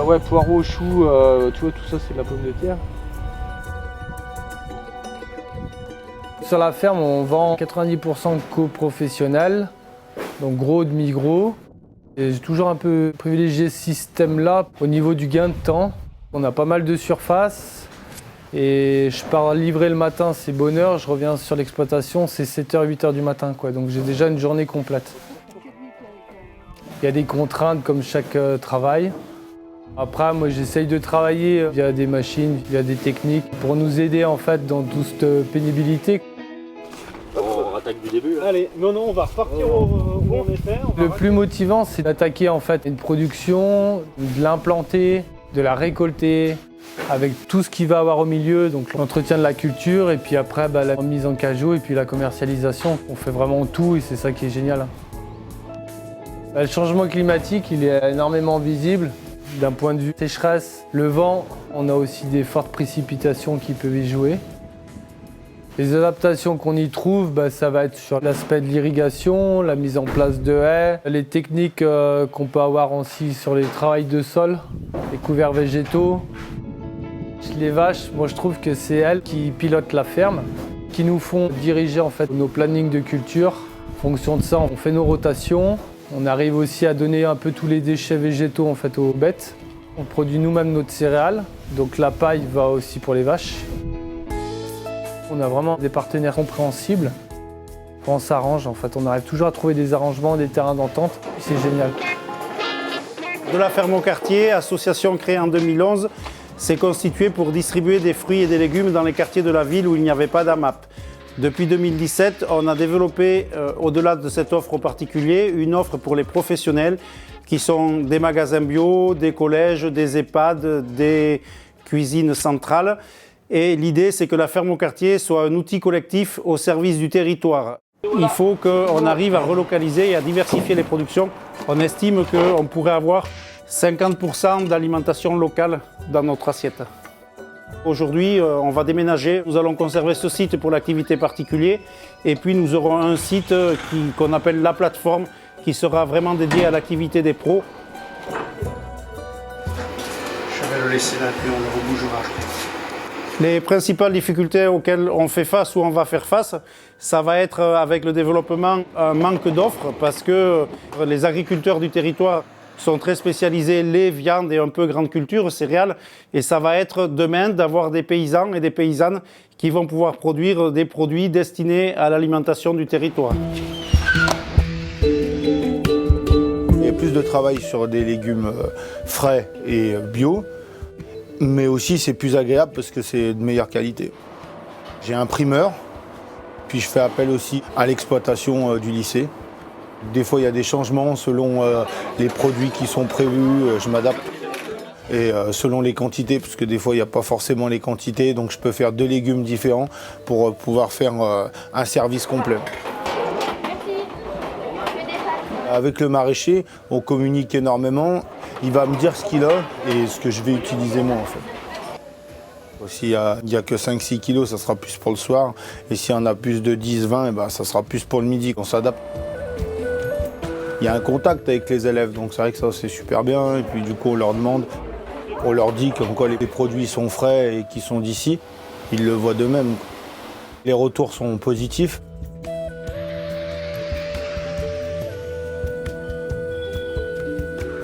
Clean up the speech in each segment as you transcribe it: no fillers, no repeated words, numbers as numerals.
Ouais, poireaux, choux, tu vois, tout ça c'est de la pomme de terre. Sur la ferme, on vend 90% co-professionnels, donc gros, demi-gros. J'ai toujours un peu privilégié ce système-là au niveau du gain de temps. On a pas mal de surface et je pars livrer le matin, c'est bonne heure. Je reviens sur l'exploitation, c'est 7h, 8h du matin, quoi. Donc j'ai déjà une journée complète. Il y a des contraintes comme chaque travail. Après, moi j'essaye de travailler via des machines, via des techniques pour nous aider en fait dans toute cette pénibilité. On attaque du début. Allez, non, on va repartir où on était. Le plus motivant, c'est d'attaquer en fait une production, de l'implanter, de la récolter, avec tout ce qu'il va avoir au milieu, donc l'entretien de la culture, et puis après la mise en cajou, et puis la commercialisation. On fait vraiment tout et c'est ça qui est génial. Le changement climatique, il est énormément visible. D'un point de vue sécheresse, le vent, on a aussi des fortes précipitations qui peuvent y jouer. Les adaptations qu'on y trouve, ça va être sur l'aspect de l'irrigation, la mise en place de haies, les techniques qu'on peut avoir aussi sur les travails de sol, les couverts végétaux. Les vaches, moi je trouve que c'est elles qui pilotent la ferme, qui nous font diriger en fait nos plannings de culture. En fonction de ça, on fait nos rotations. On arrive aussi à donner un peu tous les déchets végétaux en fait aux bêtes. On produit nous-mêmes notre céréale, donc la paille va aussi pour les vaches. On a vraiment des partenaires compréhensibles. Quand on s'arrange, en fait, on arrive toujours à trouver des arrangements, des terrains d'entente. C'est génial. De la ferme au quartier, association créée en 2011, s'est constituée pour distribuer des fruits et des légumes dans les quartiers de la ville où il n'y avait pas d'AMAP. Depuis 2017, on a développé, au-delà de cette offre aux particuliers, une offre pour les professionnels qui sont des magasins bio, des collèges, des EHPAD, des cuisines centrales. Et l'idée, c'est que la ferme au quartier soit un outil collectif au service du territoire. Il faut qu'on arrive à relocaliser et à diversifier les productions. On estime qu'on pourrait avoir 50% d'alimentation locale dans notre assiette. Aujourd'hui, on va déménager. Nous allons conserver ce site pour l'activité particulière. Et puis, nous aurons un site qu'on appelle la plateforme, qui sera vraiment dédié à l'activité des pros. Je vais le laisser là, puis on le rebougera. Les principales difficultés auxquelles on fait face ou on va faire face, ça va être avec le développement un manque d'offres parce que les agriculteurs du territoire sont très spécialisés lait, viande et un peu grande culture, céréales. Et ça va être demain d'avoir des paysans et des paysannes qui vont pouvoir produire des produits destinés à l'alimentation du territoire. Il y a plus de travail sur des légumes frais et bio. Mais aussi c'est plus agréable parce que c'est de meilleure qualité. J'ai un primeur, puis je fais appel aussi à l'exploitation du lycée. Des fois il y a des changements selon les produits qui sont prévus, je m'adapte. Et selon les quantités, parce que des fois il n'y a pas forcément les quantités, donc je peux faire 2 légumes différents pour pouvoir faire un service complet. Avec le maraîcher, on communique énormément. Il va me dire ce qu'il a et ce que je vais utiliser moi en fait. S'il n'y a que 5-6 kilos, ça sera plus pour le soir. Et s'il y en a plus de 10-20, ça sera plus pour le midi. On s'adapte. Il y a un contact avec les élèves, donc c'est vrai que ça c'est super bien. Et puis du coup on leur demande, on leur dit comme quoi les produits sont frais et qu'ils sont d'ici. Ils le voient d'eux-mêmes. Les retours sont positifs.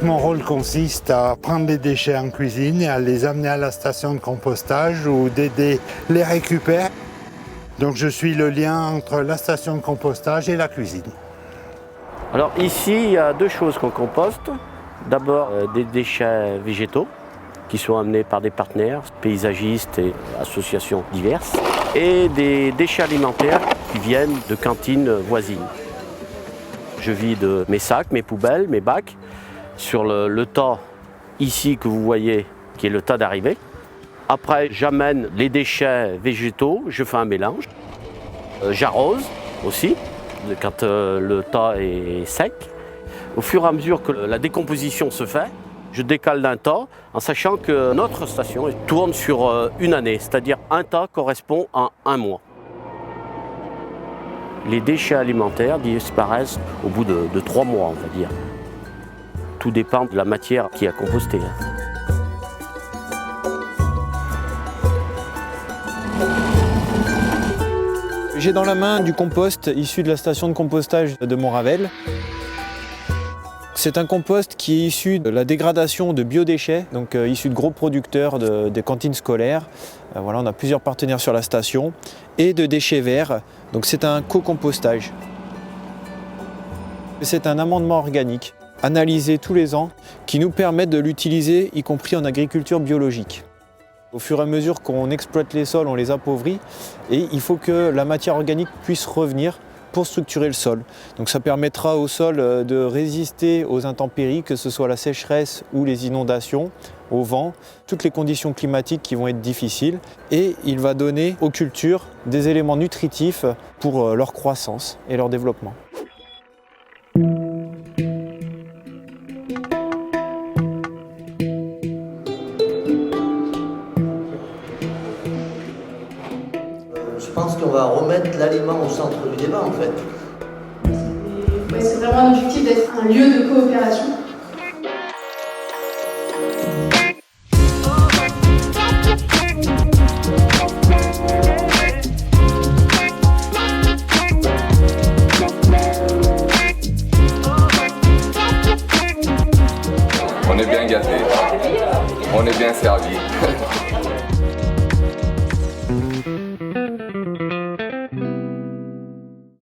Mon rôle consiste à prendre les déchets en cuisine et à les amener à la station de compostage ou d'aider les récupérer. Donc je suis le lien entre la station de compostage et la cuisine. Alors ici, il y a 2 choses qu'on composte. D'abord des déchets végétaux qui sont amenés par des partenaires, paysagistes et associations diverses. Et des déchets alimentaires qui viennent de cantines voisines. Je vide mes sacs, mes poubelles, mes bacs sur le tas ici que vous voyez, qui est le tas d'arrivée. Après, j'amène les déchets végétaux, je fais un mélange. J'arrose aussi, quand le tas est sec. Au fur et à mesure que la décomposition se fait, je décale d'un tas en sachant que notre station tourne sur une année, c'est-à-dire un tas correspond à 1 mois. Les déchets alimentaires disparaissent au bout de 3 mois, on va dire. Tout dépend de la matière qui est à composter. J'ai dans la main du compost issu de la station de compostage de Montravel. C'est un compost qui est issu de la dégradation de biodéchets, donc issu de gros producteurs des cantines scolaires. Voilà, on a plusieurs partenaires sur la station. Et de déchets verts, donc c'est un co-compostage. C'est un amendement organique, analysé tous les ans, qui nous permet de l'utiliser, y compris en agriculture biologique. Au fur et à mesure qu'on exploite les sols, on les appauvrit et il faut que la matière organique puisse revenir pour structurer le sol. Donc ça permettra au sol de résister aux intempéries, que ce soit la sécheresse ou les inondations, au vent, toutes les conditions climatiques qui vont être difficiles. Et il va donner aux cultures des éléments nutritifs pour leur croissance et leur développement. Je pense qu'on va remettre l'aliment au centre du débat en fait. C'est vraiment un objectif d'être un lieu de coopération